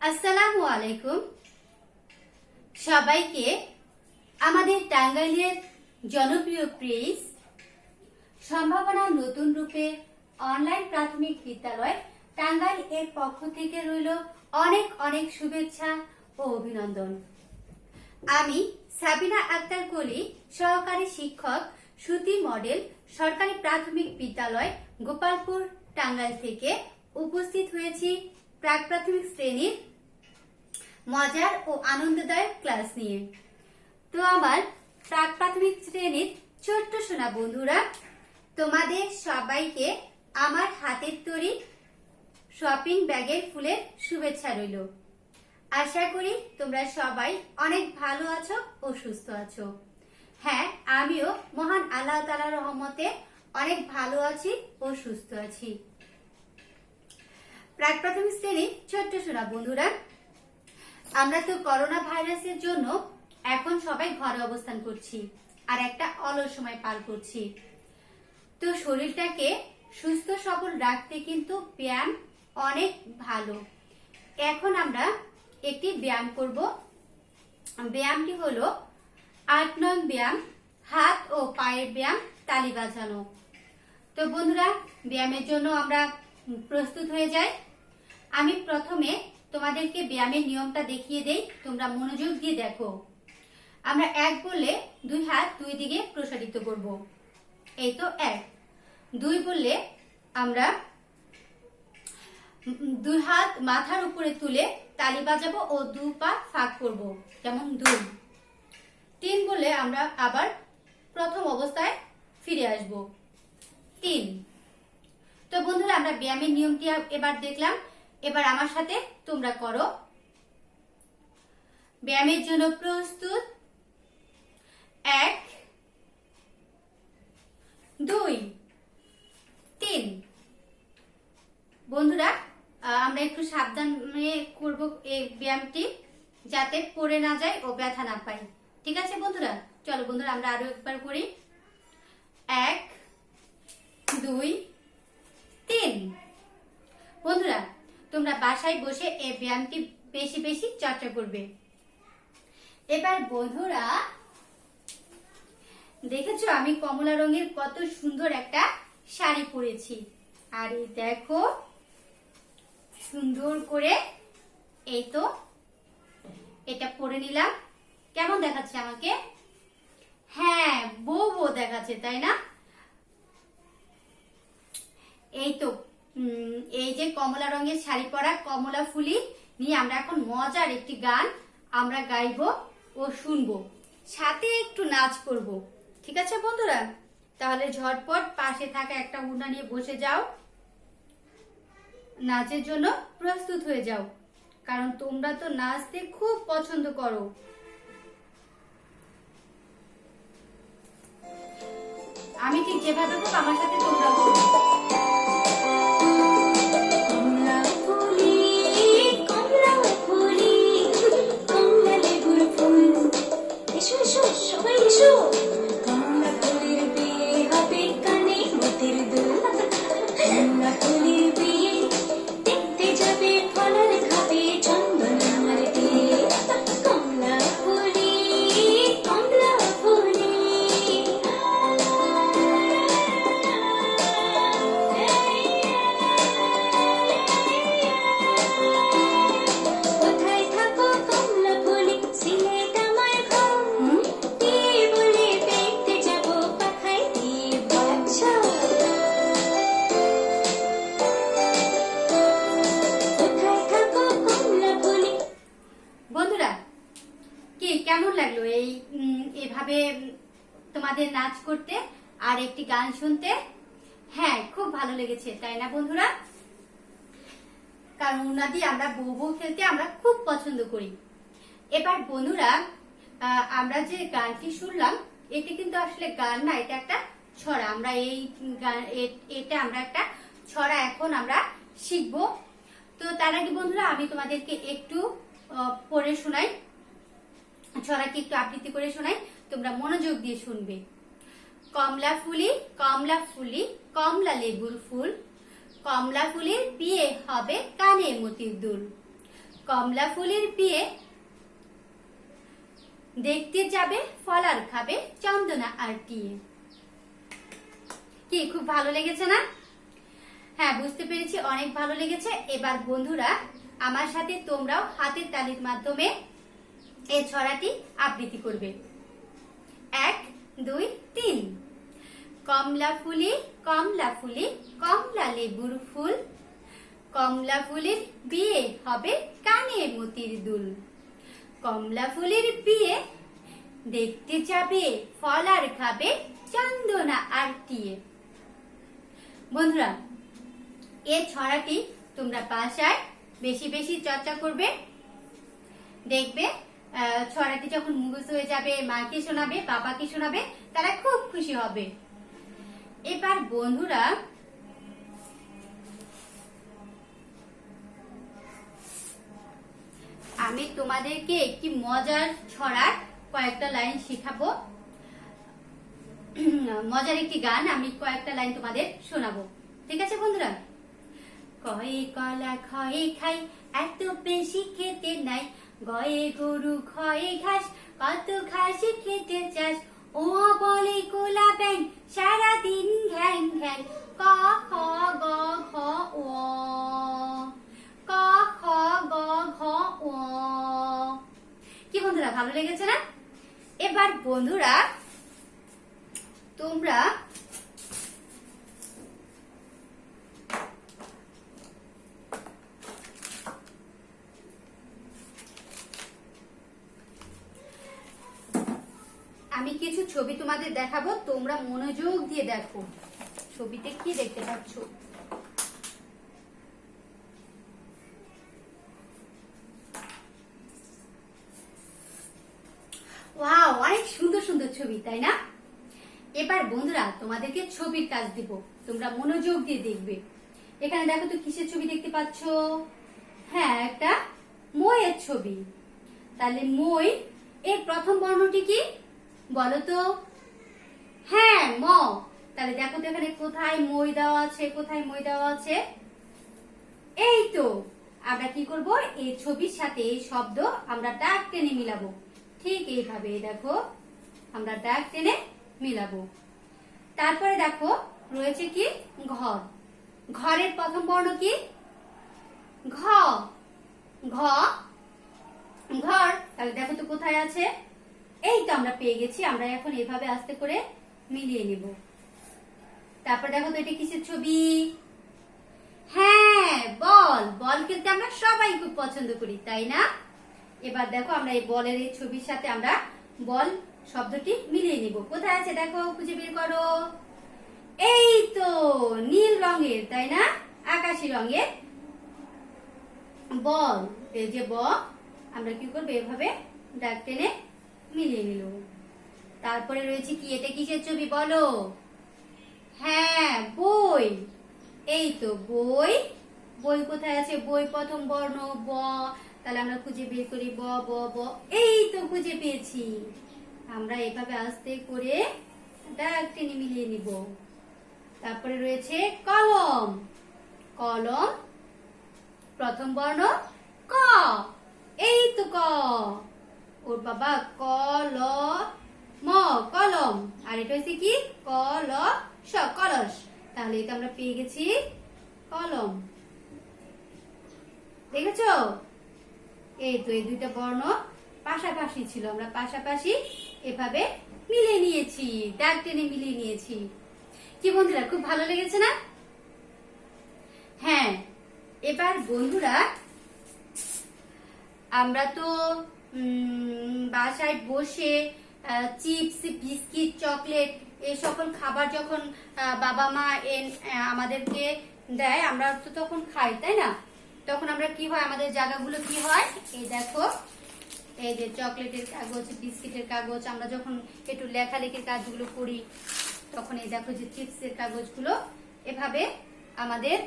আসসালামু আলাইকুম। সবাইকে আমাদের টাঙ্গাইলের জনপ্রিয় পেজ সম্ভাবনা নতুন রূপে অনলাইন প্রাথমিক বিদ্যালয় টাঙ্গাইল এর পক্ষ থেকে রইল অনেক অনেক শুভেচ্ছা ও অভিনন্দন। আমি সাবিনা আক্তার কলি, সহকারী শিক্ষক, সুতি মডেল সরকারি প্রাথমিক বিদ্যালয় গোপালপুর টাঙ্গাইল থেকে উপস্থিত হয়েছি প্রাক প্রাথমিক শ্রেণীর মজার ও আনন্দদায়ক ক্লাস নিয়ে। তো আমার প্রাক প্রাথমিক শ্রেণীর ছোট্ট সোনা বন্ধুরা, তোমাদের সবাইকে আমার হাতের তৈরি শপিং ব্যাগের ফুলের শুভেচ্ছা রইল। আশা করি তোমরা সবাই অনেক ভালো আছো ও সুস্থ আছো। হ্যাঁ, আমিও মহান আল্লাহ তাআলার রহমতে অনেক ভালো আছি ও সুস্থ আছি। প্রাক প্রাথমিক শ্রেণীর ছোট্ট সোনা বন্ধুরা, আমরা তো করোনা ভাইরাসের জন্য এখন সবাই ঘরে অবস্থান করছি আর একটা অলস সময় পার করছি। তো শরীরটাকে সুস্থ সবল রাখতে কিন্তু ব্যায়াম অনেক ভালো। এখন আমরা একটি ব্যায়াম করব। ব্যায়ামটি হলো ৮ নং ব্যায়াম, হাত ও পায়ের ব্যায়াম, তালি বাজানো। তো বন্ধুরা, ব্যায়ামের জন্য আমরা প্রস্তুত হয়ে যাই। আমি প্রথমে তোমাদেরকে ব্যায়ামের নিয়মটা দেখিয়ে দেই, তোমরা মনোযোগ দিয়ে দেখো। আমরা ১ বললে ২ হাত ২ দিকে প্রসারিত করব, এই তো ১। ২ বললে আমরা ২ হাত মাথার উপরে তুলে তালি বাজাবো ও ২ পা ফাঁক করব, যেমন ২। ৩ বললে আমরা আবার প্রথম অবস্থায় ফিরে আসব, ৩। তো বন্ধুরা, আমরা ব্যায়ামের নিয়মটি এবার দেখলাম। এবার আমার সাথে তোমরা করো। ব্যায়ামের জন্য প্রস্তুত, ১, ২, ৩। বন্ধুরা, আমরা একটু সাবধানে করব এই ব্যায়ামটি, যাতে পড়ে না যায় ও ব্যথা না পাই। ঠিক আছে বন্ধুরা? চলো বন্ধুরা, আমরা আরো একবার করি। ১, ২, ৩। বন্ধুরা, তোমরা বাসায় বসে এই ব্যায়ামটি বেশি বেশি চর্চা করবে। এবার বন্ধুরা, দেখেছো আমি কমলা রঙের কত সুন্দর একটা শাড়ি পরেছি। আর এই দেখো, সুন্দর করে এই তো এটা পরে নিলাম। কেমন দেখাচ্ছে আমাকে? হ্যাঁ, বউ বউ দেখাচ্ছে, তাই না? এই তো এই যে কমলা রঙের শাড়ি পরা, কমলা ফুলি নিয়ে আমরা এখন মজার একটি গান আমরা গাইবো ও শুনবো, সাথে একটু নাচ করব। ঠিক আছে বন্ধুরা? তাহলে ঝটপট পাশে থাকা একটা উড়না নিয়ে বসে যাও, নাচের জন্য প্রস্তুত হয়ে যাও, কারণ তোমরা তো নাচতে খুব পছন্দ করো। আমি ঠিক যেভাবে হোক আমার সাথে তোমরা করবে। কেমন লাগলো এই এভাবে তোমাদের নাচ করতে আর একটি গান শুনতে? হ্যাঁ, খুব ভালো লেগেছে, তাই না বন্ধুরা? কারণ উনাদি আমরা বউ বউ খেলতে আমরা খুব পছন্দ করি। এবার বন্ধুরা, আমরা যে গানটি শুনলাম, এটি কিন্তু আসলে গান না, এটা একটা ছড়া। আমরা এই গান এটা আমরা একটা ছড়া এখন আমরা শিখবো। তো তার আগে বন্ধুরা, আমি তোমাদেরকে একটু পড়ে শোনাই, ছড়াটি একটু আবৃত্তি করে শোনাই, তোমরা মনোযোগ দিয়ে শুনবে। কমলা ফুলি কমলা ফুলি কমলা লেবুর ফুল, কমলা ফুলের বিয়ে হবে কানে মতির দুল, কমলা ফুলের বিয়ে, দেখতে যাবে ফল আর খাবে চন্দনা আর টিয়ে। কি খুব ভালো লেগেছে না? হ্যাঁ, বুঝতে পেরেছি অনেক ভালো লেগেছে। এবার বন্ধুরা আমার সাথে তোমরাও হাতের তালির মাধ্যমে এই ছড়াটি আবৃত্তি করবে। 1 2 3। কমলা ফুলে কমলা ফুলে কমলা লেবুর ফুল, কমলা ফুলের বিয়ে হবে কানে মতির দুল। কমলা ফুলের বিয়ে, দেখতে যাবে ফল আর খাবে চন্দনা আর টিয়ে। বন্ধুরা এই ছড়াটি তোমরা বাসায় বেশি বেশি চর্চা করবে। দেখবে ছড়াটি যখন মুখস্থ হয়ে যাবে, মাকে শোনাবে, বাবাকে শোনাবে, তারা খুব খুশি হবে। এবার বন্ধুরা আমি তোমাদেরকে একটি মজার ছড়ার কয়েকটা লাইন শেখাবো। মজার একটি গান আমি কয়েকটা লাইন তোমাদের শোনাবো। ঠিক আছে বন্ধুরা? কয়ে কলা খয়ে খাই, এত বেশি খেতে নাই, গয়ে গরু খয়ে ঘাস, কত ঘাস খেতে চাস, ও বলে কোলা ব্যাং সারাদিন ঘ্যাং ঘ্যাং। ক খ গ ঘ ও, ক খ গ ঘ ও। কি বন্ধুরা ভালো লেগেছে না? এবার বন্ধুরা তোমরা আমি কিছু ছবি তোমাদের দেখাবো, তোমরা মনোযোগ দিয়ে দেখো ছবিতে কি দেখতে পাচ্ছ। ওয়াও, অনেক সুন্দর সুন্দর ছবি, তাই না? এবার বন্ধুরা তোমাদেরকে ছবির কাজ দিব, তোমরা মনোযোগ দিয়ে দেখবে। এখানে দেখো তো কিসের ছবি দেখতে পাচ্ছ? হ্যাঁ, একটা মইয়ের ছবি। তাহলে মই এর প্রথম বর্ণটি কি বলো তো? হ্যাঁ, ম। তাহলে দেখো তো এখানে কোথায় মই দেওয়া আছে, কোথায় মই দেওয়া আছে? এই তো আমরা কি করব, এই ছবির সাথে এই শব্দ আমরা দাগ টেনে মিলাবো। ঠিক এইভাবে দেখো আমরা দাগ টেনে মিলাবো। তারপরে দেখো রয়েছে কি ঘর। ঘরের প্রথম বর্ণ কি? ঘ। ঘ ঘর। তাহলে দেখো তো কোথায় আছে? এই তো আমরা পেয়ে গেছি। আমরা এখন এভাবে আস্তে করে মিলিয়ে নিব। তারপর দেখো তো এটা কিসের ছবি? হ্যাঁ, বল। বল খেলতে আমরা সবাই খুব পছন্দ করি, তাই না? এবার দেখো আমরা এই বলের এই ছবির সাথে আমরা বল শব্দটি মিলিয়ে নিব। কোথায় আছে দেখো, খুঁজে বের করো। এই তো নীল রঙের, তাই না? আকাশী রঙের বল। এই যে ব, আমরা কি করবো এভাবে দাগ টেনে মিলিয়ে নিল। তারপরে রয়েছে কি, এটা কিসের ছবি বলো? হ্যাঁ, বই। এই তো বই। বই কোথায় আছে? বই প্রথম বর্ণ ব। তাহলে আমরা খুঁজে বের করি ব ব ব। এই তো খুঁজে পেয়েছি। আমরা এভাবে আস্তে করে দাগ টেনে মিলিয়ে নিব। তারপরে রয়েছে কলম। কলম প্রথম বর্ণ ক। এই তো ক। ওর বাবা ক ল ম, কলম। আর এটা হচ্ছে কি? ক ল স, কলস। তাহলে এটা আমরা পেয়ে গেছি কলম। দেখেছো? এই তো এই দুইটা বর্ণ পাশাপাশি ছিল, আমরা পাশাপাশি এভাবে মিলিয়ে নিয়েছি, দাগ টেনে মিলিয়ে নিয়েছি। কি বন্ধুরা খুব ভালো লেগেছে না? হ্যাঁ, এবার বন্ধুরা আমরা তো বাসায় বসে চিপস, বিস্কিট, চকলেট এই সকল খাবার যখন বাবা মা আমাদেরকে দেয় আমরা তো তখন খাই, তাই না? তখন আমরা কি হয়, আমাদের জায়গাগুলো কি হয়, এই দেখো এই যে চকলেটের কাগজ, বিস্কিটের কাগজ, আমরা যখন একটু লেখালেখির কাজগুলো করি তখন এই দেখো যে চিপসের কাগজগুলো এভাবে আমাদের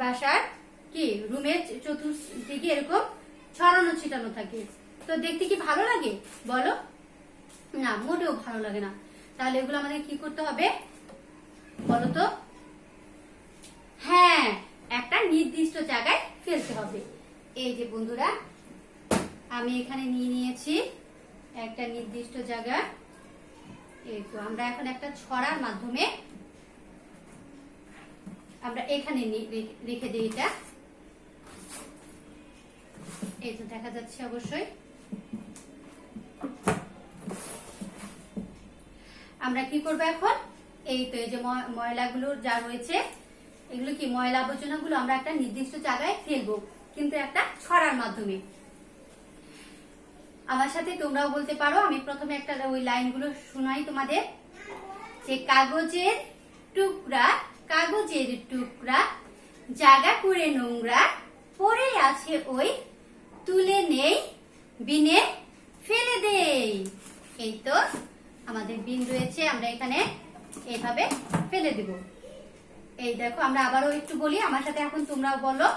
বাসার কি রুমের চতুর্দিকে এরকম ছড়ানো ছিটানো থাকে। তো দেখতে কি ভালো লাগে বলো? না, মোটেও ভালো লাগে না। তাহলে এগুলো আমাদের কি করতে হবে বলো তো? হ্যাঁ, একটা নির্দিষ্ট জায়গায় ফেলতে হবে। হবে। এই যে বন্ধুরা, আমি এখানে নিয়ে নিয়েছি একটা নির্দিষ্ট জায়গা। এই তো আমরা এখন একটা ছড়ার মাধ্যমে আমরা এখানে রেখে দিই। এটা এই তো দেখা যাচ্ছে অবশ্যই। আমরা কি করবো এখন, এই তো এই যে ময়লাগুলো যা রয়েছে, এগুলো কি ময়লা আবর্জনাগুলো আমরা একটা নির্দিষ্ট জায়গায় ফেলবো, কিন্তু একটা ছড়ার মাধ্যমে। আমার সাথে তোমরাও বলতে পারো। আমি প্রথমে একটা ওই লাইনগুলো শোনাই তোমাদের, যে কাগজের টুকরা, কাগজের টুকরা জায়গা করে নোংরা পড়ে আছে ওই, তুলে নেই বিনে ফেলে দেই। এই তো আমাদের বিন রয়েছে, আমরা এখানে এইভাবে ফেলে দিব। এই দেখো, আমরা আবারও একটু বলি, আমার সাথে এখন তোমরাও বলো,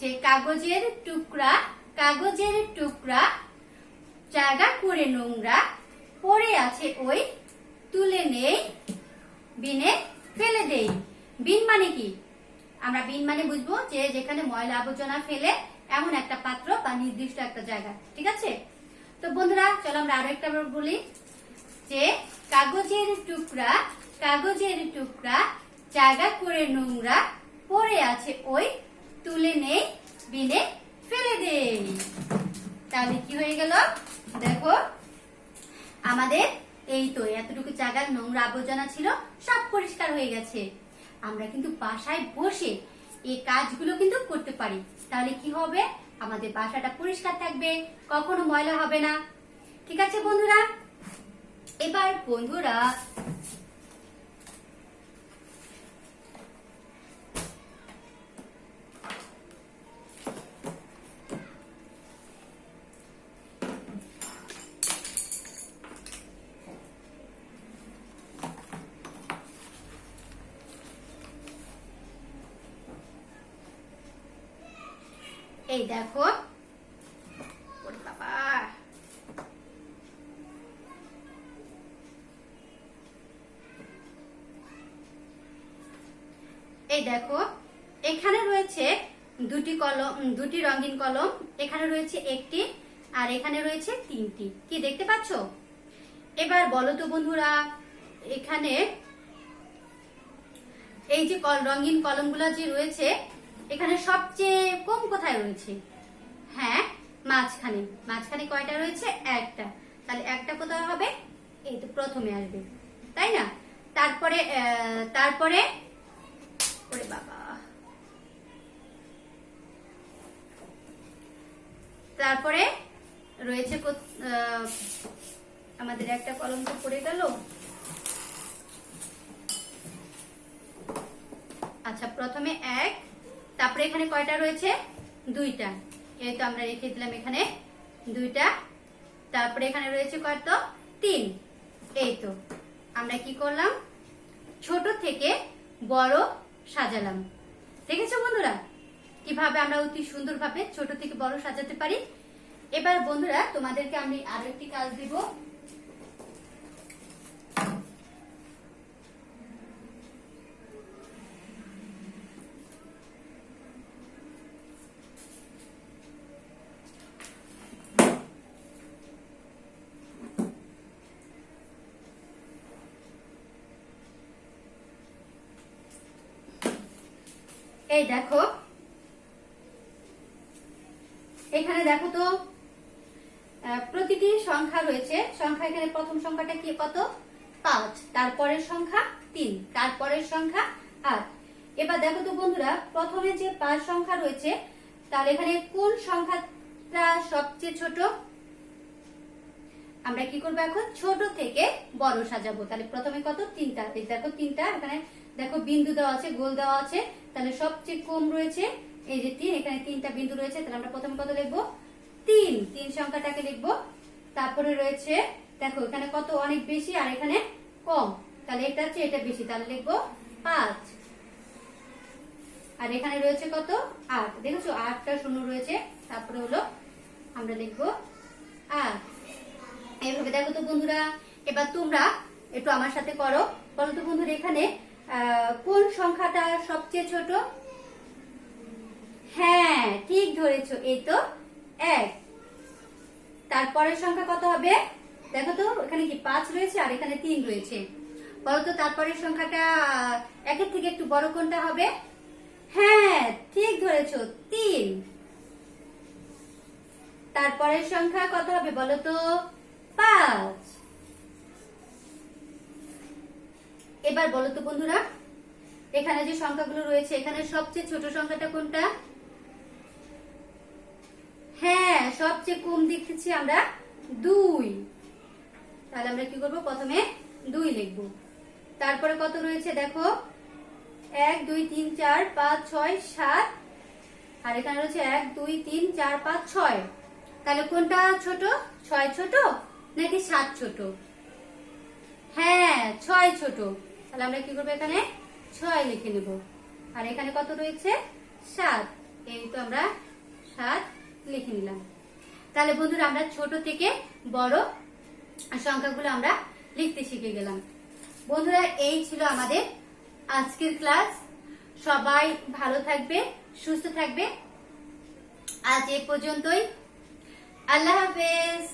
যে কাগজের টুকরা, কাগজের টুকরা জায়গা করে নোংরা পড়ে আছে ওই, তুলে নেই বিনে ফেলে দেই। বিন মানে কি? আমরা বিন মানে বুঝবো যে যেখানে ময়লা আবর্জনা ফেলে এমন একটা পাত্র বা নির্দিষ্ট একটা জায়গা। ঠিক আছে? তো বন্ধুরা চলো আমরা আরো একটা বলি, যে কাগজের টুকরা, কাগজের টুকরা জায়গা করে নোংরা পড়ে আছে ওই, তুলে নেই বিনে ফেলে দেই। তাহলে কি হয়ে গেল? দেখো, আমাদের এই তো এতটুকু জায়গার নোংরা আবর্জনা ছিল, সব পরিষ্কার হয়ে গেছে। আমরা কিন্তু বাসায় বসে এই কাজগুলো কিন্তু করতে পারি। তাহলে কি হবে? আমাদের বাসাটা পরিষ্কার থাকবে, কখনো ময়লা হবে না। ঠিক আছে বন্ধুরা? এবার বন্ধুরা এই দেখো, বাবা এই দেখো, এখানে রয়েছে দুটি কলম, দুটি রঙিন কলম। এখানে রয়েছে একটি, আর এখানে রয়েছে তিনটি। কি দেখতে পাচ্ছ? এবার বলো তো বন্ধুরা, এখানে এই যে রঙিন কলমগুলো যে রয়েছে, এখানে সবচেয়ে কম কোথায় রয়েছে? হ্যাঁ, মাঝখানে। মাঝখানে কয়টা রয়েছে? একটা। তাহলে একটা কোথায় হবে? এই তো প্রথমে আসবে, তাই না? তারপরে তারপরে ওরে বাবা, তারপরে রয়েছে আমাদের একটা কলম তো পড়ে গেল। আচ্ছা, প্রথমে এক, তারপরে এখানে কয়টা রয়েছে? দুইটা। এই তো আমরা রেখে দিলাম এখানে দুইটা। তারপরে এখানে রয়েছে কত? তিন। এই তো আমরা কি করলাম? ছোট থেকে বড় সাজালাম। দেখেছো বন্ধুরা কিভাবে আমরা অতি সুন্দরভাবে ছোট থেকে বড় সাজাতে পারি? এবার বন্ধুরা তোমাদেরকে আমি আরো একটি কাজ দিব। এই দেখো, এখানে দেখো তো প্রতিটি সংখ্যা রয়েছে। সংখ্যা এখানে প্রথম সংখ্যাটা কি কত? 5, তারপরের সংখ্যা 3, তারপরের সংখ্যা 8। এবার দেখো তো বন্ধুরা, প্রথমে যে 5 সংখ্যা রয়েছে, তাহলে এখানে কোন সংখ্যাটা সবচেয়ে ছোট? আমরা কি করবো এখন? ছোট থেকে বড় সাজাবো। তাহলে প্রথমে কত? 3টা। দেখো 3টা, এখানে দেখো বিন্দু দেওয়া আছে, গোল দেওয়া আছে। তাহলে সবচেয়ে কম রয়েছে এই যে 3, এখানে 3টা বিন্দু রয়েছে। তাহলে আমরা প্রথমে কত লিখবো? 3। 3 সংখ্যাটাকে লিখবো। তারপরে রয়েছে দেখো এখানে কত? অনেক বেশি, আর এখানে কম। তাহলে এটা হচ্ছে, এটা বেশি, তাহলে লিখবো 5। আর এখানে রয়েছে কত? 8। দেখেছো 8টা শূন্য রয়েছে। তারপরে হলো আমরা লিখবো 8। এইভাবে দেখো তো বন্ধুরা। এবার তোমরা একটু আমার সাথে করো, বলো তো বন্ধুরা, এখানে কোন সংখ্যাটা সবচেয়ে ছোট? হ্যাঁ, ঠিক ধরেছো, এই তো 1। তারপরের সংখ্যা কত হবে? দেখো তো, এখানে কি 5 রয়েছে আর এখানে 3 রয়েছে। বলো তো তারপরের সংখ্যাটা একের থেকে একটু বড় কোনটা হবে? হ্যাঁ, ঠিক ধরেছো, 3। তারপরের সংখ্যা কত হবে বলো তো? 5। এবার বলো তো বন্ধুরা, এখানে যে সংখ্যাগুলো রয়েছে এখানে সবচেয়ে ছোট সংখ্যাটা কোনটা? হ্যাঁ, সবচেয়ে কম দেখতেছি আমরা 2। তাহলে আমরা কি করব? প্রথমে 2 লিখব। তারপরে কত রয়েছে দেখো, 1 2 3 4 5 6 7, আর এখানে রয়েছে 1 2 3 4 5 6। তাহলে কোনটা ছোট? 6 ছোট নাকি 7 ছোট? হ্যাঁ, 6 ছোট। তাহলে আমরা কি করবো? এখানে 6 লিখে নেব। আর এখানে কত রয়েছে? 7। এই তো আমরা 7 লিখে নিলাম। তাহলে বন্ধুরা আমরা ছোট থেকে বড় সংখ্যাগুলো আমরা লিখতে শিখে গেলাম। বন্ধুরা এই ছিল আমাদের আজকের ক্লাস। সবাই ভালো থাকবে, সুস্থ থাকবে। আজ এই পর্যন্তই। আল্লাহ হাফেজ।